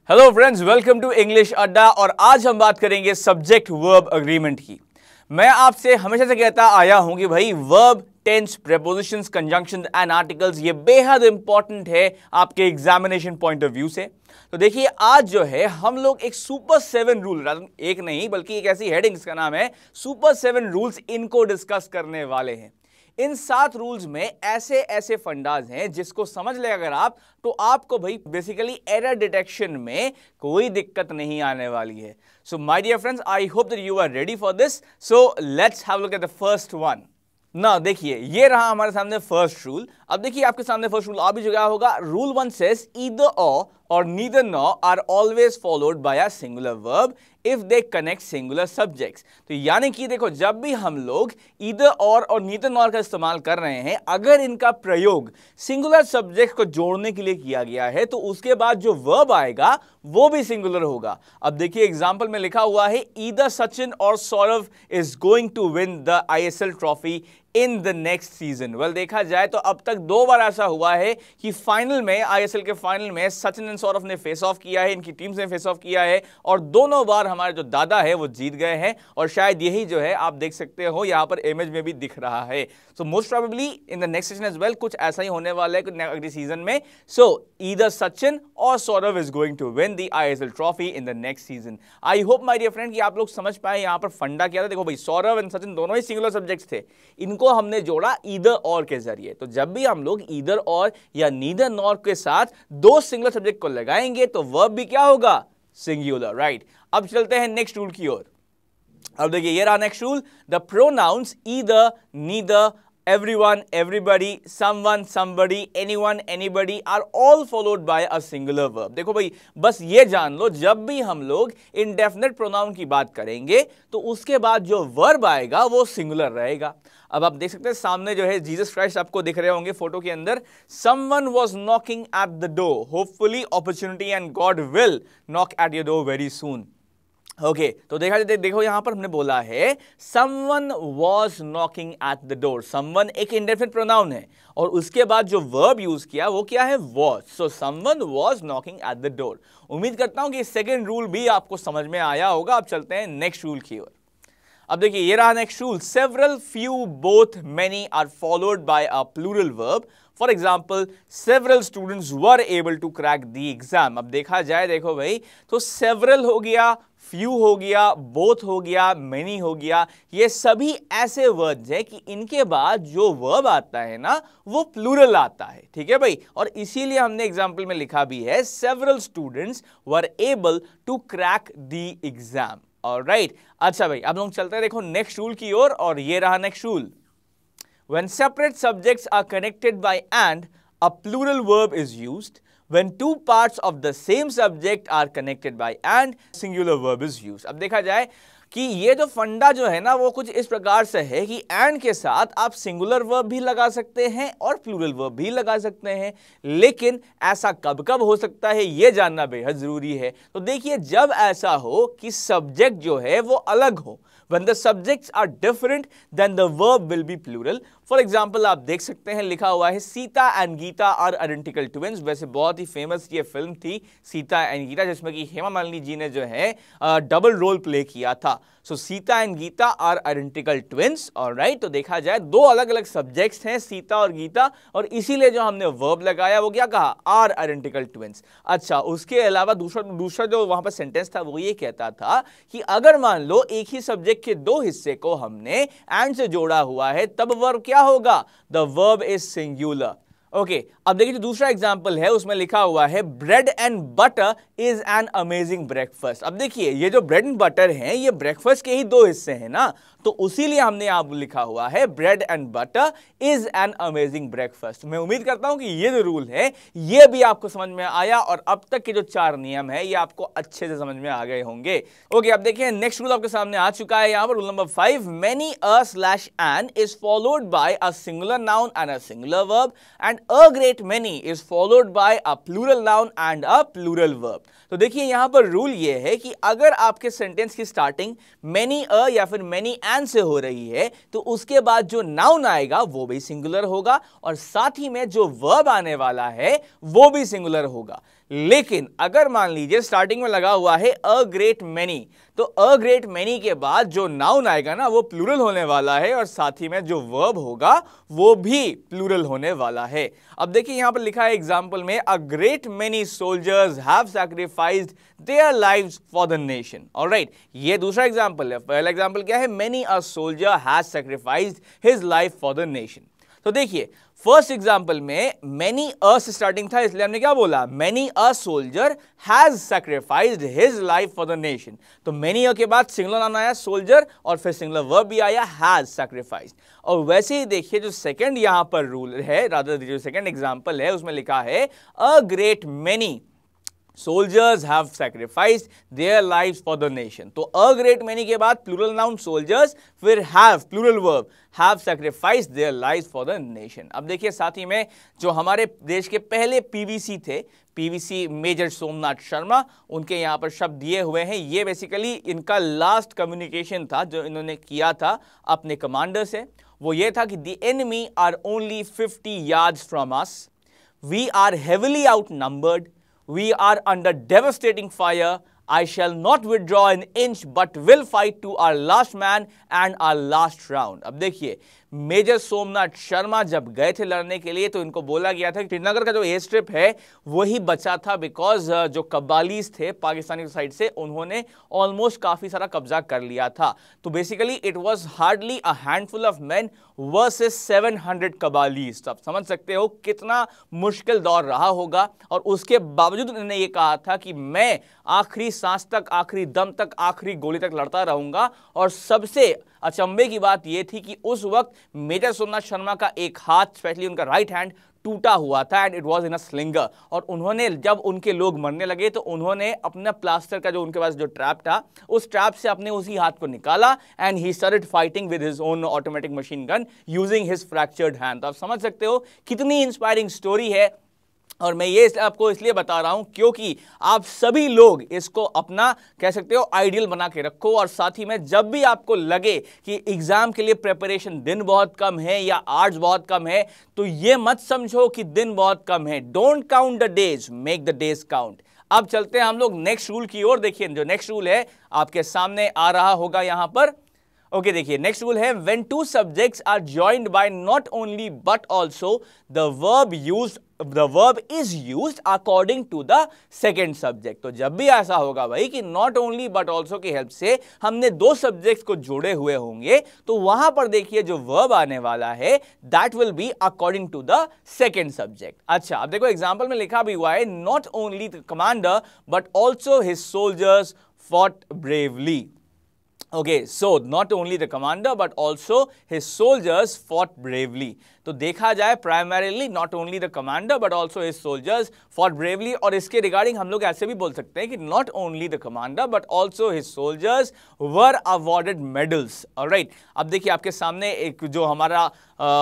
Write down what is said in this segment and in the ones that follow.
Hello friends, welcome to English Adda. और आज हम बात करेंगे सब्जेक्ट वर्ब अग्रीमेंट की। मैं आपसे हमेशा से कहता आया हूं कि भाई verb, tenses, prepositions, conjunctions and articles ये बेहद इंपॉर्टेंट है आपके एग्जामिनेशन पॉइंट ऑफ व्यू से। तो देखिए आज जो है हम लोग एक सुपर 7 रूल, एक नहीं बल्कि एक ऐसी हेडिंग जिसका नाम है सुपर 7 रूल्स, इनको डिस्कस करने वाले हैं। इन 7 रूल्स में ऐसे ऐसे फंडाज हैं जिसको समझ ले अगर आप, तो आपको भाई बेसिकली एरर डिटेक्शन में कोई दिक्कत नहीं आने वाली है। So my dear friends, I hope that you are ready for this. So let's have a look at the first one. ना देखिए, ये रहा हमारे सामने फर्स्ट रूल। अब देखिए आपके सामने फर्स्ट रूल अभी जो क्या होगा, rule 1 says either or neither nor are always followed by a singular verb if they connect singular subjects। तो यानी कि देखो, जब भी हम लोग either or और neither nor का इस्तेमाल कर रहे हैं, अगर इनका प्रयोग सिंगुलर सब्जेक्ट को जोड़ने के लिए किया गया है तो उसके बाद जो वर्ब आएगा वो भी सिंगुलर होगा। अब देखिए एग्जाम्पल में लिखा हुआ है either सचिन और Saurabh is going to win the ISL trophy in the next season. Well देखा जाए तो अब तक 2 बार ऐसा हुआ है कि फाइनल में, आईएसएल के फाइनल में सचिन एंड सौरभ ने फेस ऑफ किया है, इनकी टीम से फेस ऑफ किया है और दोनों बार हमारे जो दादा है वो जीत गए हैं। और शायद यही जो है आप देख सकते हो यहां पर इमेज में भी दिख रहा है। So most probably in the next season as well कुछ ऐसा ही होने वाला है अगली सीजन में। सो ईदर सचिन और Sourav is going to win the ISL trophy in the next season. I hope my dear friend कि आप लोग समझ पाए यहां पर फंडा क्या था। देखो भाई, सौरभ एंड सचिन दोनों ही सिंगुलर सब्जेक्ट्स थे, इनको हमने जोड़ा ईदर और के जरिए। तो जब भी हम लोग ईदर और या नीदर नॉर के साथ 2 सिंगुलर सब्जेक्ट को लगाएंगे तो वर्ब भी क्या होगा, सिंगुलर, राइट। अब चलते हैं नेक्स्ट रूल की ओर। अब देखिए ये रहा next rule, the pronounce either, neither, everyone, everybody, someone, somebody, anyone, anybody are all followed by a singular verb। देखो भाई, बस ये जान लो, जब भी हम लोग indefinite pronoun की बात करेंगे तो उसके बाद जो verb आएगा वो singular रहेगा। अब आप देख सकते हैं सामने जो है जीसस क्राइस्ट आपको दिख रहे होंगे फोटो के अंदर। someone was knocking at the door, hopefully opportunity and God will knock at your door very soon। Okay, तो देखो यहां पर हमने बोला है someone was knocking at the door। someone एक indefinite pronoun है और उसके बाद जो verb यूज किया वो क्या है, was। so someone was knocking at the door। उम्मीद करता हूं कि सेकेंड रूल भी आपको समझ में आया होगा। अब चलते हैं नेक्स्ट रूल की ओर। अब देखिए ये रहा next rule, several, few, both, many are followed by a plural verb। For example several students were able to crack the exam. अब देखा जाए, देखो भाई, तो सेवरल हो गया, फ्यू हो गया, बोथ हो गया, मेनी हो गया, ये सभी ऐसे वर्ड्स हैं कि इनके बाद जो वर्ब आता है ना वो प्लूरल आता है, ठीक है भाई। और इसीलिए हमने एग्जाम्पल में लिखा भी है several students were able to crack the exam. Alright, अच्छा भाई, अब लोग चलते हैं देखो नेक्स्ट रूल की ओर। और ये रहा next rule, when separate subjects are connected by and, a plural verb is used। when 2 parts of the same subject are connected by and, singular verb is used। अब देखा जाए कि ये जो फंडा जो है ना वो कुछ इस प्रकार से है कि एंड के साथ आप सिंगुलर वर्ब भी लगा सकते हैं और प्लूरल वर्ब भी लगा सकते हैं, लेकिन ऐसा कब कब हो सकता है ये जानना बेहद जरूरी है। तो देखिए, जब ऐसा हो कि सब्जेक्ट जो है वो अलग हो, when the subjects are different then the verb will be plural। For example आप देख सकते हैं लिखा हुआ है Sita and Gita are identical twins. वैसे बहुत ही फेमस ये फिल्म थी सीता एंड गीता, जिसमें कि हेमा मालिनी जी ने जो है डबल रोल प्ले किया था। So Sita and Gita are identical twins. Alright, तो देखा जाए 2 अलग अलग सब्जेक्ट्स हैं सीता और गीता, और इसीलिए जो हमने वर्ब लगाया वो क्या कहा, आर आइडेंटिकल ट्विंस। अच्छा, उसके अलावा दूसरा जो वहां पर सेंटेंस था वो ये कहता था कि अगर मान लो एक ही सब्जेक्ट के 2 हिस्से को हमने एंड से जोड़ा हुआ है तब वर्ब क्या होगा, the verb is singular. Okay, अब देखिए जो दूसरा एग्जांपल है उसमें लिखा हुआ है bread and butter is an amazing breakfast. अब देखिए ये जो ब्रेड एंड बटर है ये ब्रेकफास्ट के ही 2 हिस्से हैं ना, तो उसीलिए हमने यहां लिखा हुआ है bread and butter is an amazing breakfast. मैं उम्मीद करता हूं कि ये जो रूल है ये भी आपको समझ में आया और अब तक के जो 4 नियम है ये आपको अच्छे से समझ में आ गए होंगे। ओके, अब देखिए नेक्स्ट रूल आपके सामने आ चुका है यहां पर, rule number 5, many a slash an is followed by a singular noun and a singular verb and a great many is followed by a plural noun and a plural verb. तो देखिए यहां पर रूल ये है कि अगर आपके sentence की स्टार्टिंग मेनी अ या फिर मेनी एन से हो रही है तो उसके बाद जो नाउन आएगा वो भी सिंगुलर होगा और साथ ही में जो वर्ब आने वाला है वो भी सिंगुलर होगा। लेकिन अगर मान लीजिए स्टार्टिंग में लगा हुआ है अ ग्रेट मेनी, तो अ ग्रेट मेनी के बाद जो नाउन आएगा ना वो प्लूरल होने वाला है और साथ ही में जो वर्ब होगा वो भी प्लूरल होने वाला है। अब देखिए यहां पर लिखा है एग्जांपल में, अ great many soldiers have sacrificed their lives for the nation. Alright, ये दूसरा एग्जांपल है। पहला एग्जांपल क्या है, many a soldier has sacrificed his life for the nation. तो देखिए फर्स्ट एग्जांपल में मेनी अ से स्टार्टिंग था, इसलिए हमने क्या बोला, many a soldier has sacrificed his life for the nation. तो मेनी अ के बाद सिंगुलर नाउन आया सोल्जर और फिर सिंगुलर वर्ब भी आया हैज सैक्रिफाइस्ड। और वैसे ही देखिए जो सेकंड यहां पर रूल है, रादर जो सेकंड एग्जांपल है उसमें लिखा है अ great many soldiers have sacrificed their lives for the nation। तो a great many के बाद प्लूरल नाउन soldiers, फिर have plural verb have sacrificed their lives for the nation। अब देखिए साथ ही में जो हमारे देश के पहले पीवीसी थे, पीवीसी मेजर सोमनाथ शर्मा, उनके यहाँ पर शब्द दिए हुए हैं। ये बेसिकली इनका लास्ट कम्युनिकेशन था जो इन्होंने किया था अपने कमांडर से। वो ये था कि the enemy are only 50 yards from us, we are heavily outnumbered, we are under devastating fire, I shall not withdraw an inch but will fight to our last man and our last round। अब देखिए major Somnath Sharma जब गए थे लड़ने के लिए तो इनको बोला गया था कि श्रीनगर का जो एयर स्ट्रिप है वही बचा था, बिकॉज जो कब्बालीज थे पाकिस्तानी साइड से उन्होंने ऑलमोस्ट काफी सारा कब्जा कर लिया था। तो basically it was hardly a handful of main versus 700 कब्बालीज। तो आप समझ सकते हो कितना मुश्किल दौर रहा होगा, और उसके बावजूद उन्होंने ये कहा था कि मैं आखिरी सांस तक, आखिरी दम तक, आखिरी गोली तक लड़ता रहूंगा। और सबसे अचंभे की बात यह थी कि उस वक्त मेजर सोमनाथ शर्मा का एक हाथ, स्पेशली उनका राइट हैंड, टूटा हुआ था and it was in a slinger. और उन्होंने जब उनके लोग मरने लगे तो उन्होंने अपना प्लास्टर का जो उनके पास जो ट्रैप था उस ट्रैप से अपने उसी हाथ को निकाला and he started fighting with his own automatic machine gun using his fractured hand. तो आप समझ सकते हो कितनी इंस्पायरिंग स्टोरी है। और मैं ये आपको इसलिए बता रहा हूं क्योंकि आप सभी लोग इसको अपना कह सकते हो आइडियल बना के रखो। और साथ ही में जब भी आपको लगे कि एग्जाम के लिए प्रिपरेशन दिन बहुत कम है या आवर्स बहुत कम है, तो ये मत समझो कि दिन बहुत कम है। Don't count the days, make the days count. अब चलते हैं हम लोग नेक्स्ट रूल की ओर। देखिए जो नेक्स्ट रूल है आपके सामने आ रहा होगा यहां पर। ओके देखिए नेक्स्ट रूल है, when two subjects are joined by not only but also the verb is used according to the second subject। तो जब भी ऐसा होगा भाई कि not only but also की हेल्प से हमने दो सब्जेक्ट्स को जोड़े हुए होंगे, तो वहां पर देखिए जो verb आने वाला है that will be according to the second subject। अच्छा अब देखो एग्जाम्पल में लिखा भी हुआ है, not only the commander but also his soldiers fought bravely। Okay, so not only the commander but also his soldiers fought bravely। तो देखा जाए primarily not only the commander but also his soldiers fought bravely. और इसके regarding हम लोग ऐसे भी बोल सकते हैं कि not only the commander but also his soldiers were awarded medals. Alright, अब देखिए आपके सामने एक जो हमारा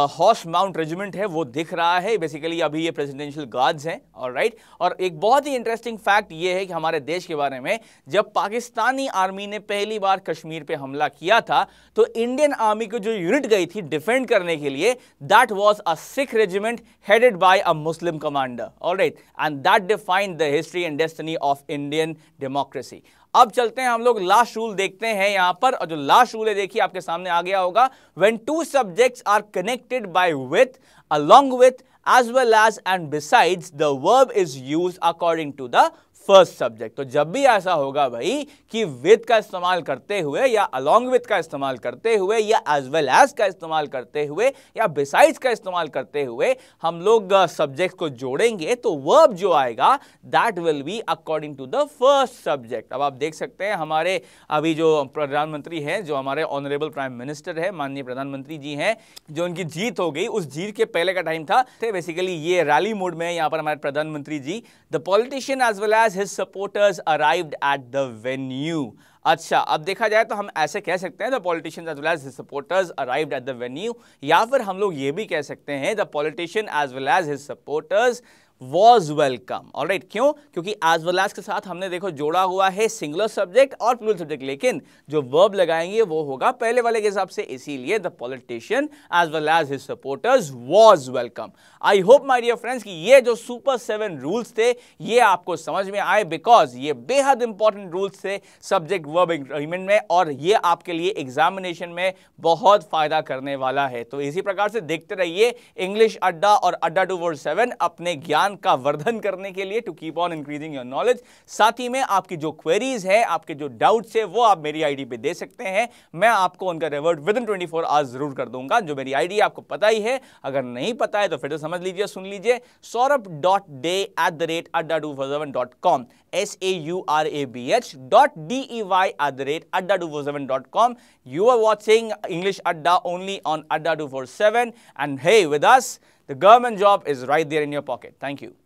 हॉर्स माउंट रेजिमेंट है वो दिख रहा है। बेसिकली अभी ये प्रेसिडेंशियल गार्ड्स हैं। ऑलराइट, और एक बहुत ही इंटरेस्टिंग फैक्ट ये है कि हमारे देश के बारे में, जब पाकिस्तानी आर्मी ने पहली बार कश्मीर पे हमला किया था तो इंडियन आर्मी की जो यूनिट गई थी डिफेंड करने के लिए, that was a Sikh regiment headed by a Muslim commander। All right, and that defined the history and destiny of Indian democracy। अब चलते हैं हम लोग लास्ट रूल देखते हैं यहां पर, और जो लास्ट रूल है देखिए आपके सामने आ गया होगा, when two subjects are connected by with, along with, as well as and besides, the verb is used according to the first subject. तो जब भी ऐसा होगा भाई कि विद का इस्तेमाल करते हुए या अलोंग विद का इस्तेमाल करते हुए या एज वेल एज का इस्तेमाल करते हुए या बिसाइड्स का इस्तेमाल करते हुए हम लोग सब्जेक्ट को जोड़ेंगे, तो वर्ब जो आएगा that will be according to the first subject. अब आप देख सकते हैं हमारे अभी जो प्रधानमंत्री हैं, जो हमारे ऑनरेबल प्राइम मिनिस्टर है, माननीय प्रधानमंत्री जी हैं, जो उनकी जीत हो गई, उस जीत के पहले का टाइम था बेसिकली ये रैली मोड में यहाँ पर हमारे प्रधानमंत्री ji, the politician as well as his supporters arrived at the venue। अच्छा अब देखा जाए तो हम ऐसे कह सकते हैं the politician as well as his supporters arrived at the venue, या फिर हम लोग ये भी कह सकते हैं the politician as well as his supporters was welcome। Alright, क्यों? क्योंकि as well as के साथ हमने देखो जोड़ा हुआ है सिंगुलर सब्जेक्ट और प्लूरल सब्जेक्ट, लेकिन जो वर्ब लगाएंगे वो होगा पहले वाले के हिसाब से, इसीलिए द पॉलिटिशियन as well as his supporters was welcome। I hope my dear friends कि ये जो सुपर 7 रूल्स थे ये आपको समझ में आए, बिकॉज ये बेहद इंपॉर्टेंट रूल्स थे सब्जेक्ट वर्ब एग्रीमेंट में, और ये आपके लिए एग्जामिनेशन में बहुत फायदा करने वाला है। तो इसी प्रकार से देखते रहिए इंग्लिश अड्डा और अड्डा 247 अपने ज्ञान का वर्धन करने के लिए, to keep on increasing your knowledge. साथ ही में आपकी जो क्वेरीज है, आपके जो डाउट्स है, वो आप मेरी आईडी पे दे सकते हैं, मैं आपको उनका रिवर्ट विद इन 24 आवर्स जरूर कर दूंगा। जो मेरी आईडी आपको पता ही है, अगर नहीं पता है तो फिर से समझ लीजिए, सुन लीजिए, saurabh.day@247.com, saurabh.dey@247.com। You are watching English Adda only on Adda 247, and hey, with us, the government job is right there in your pocket. Thank you.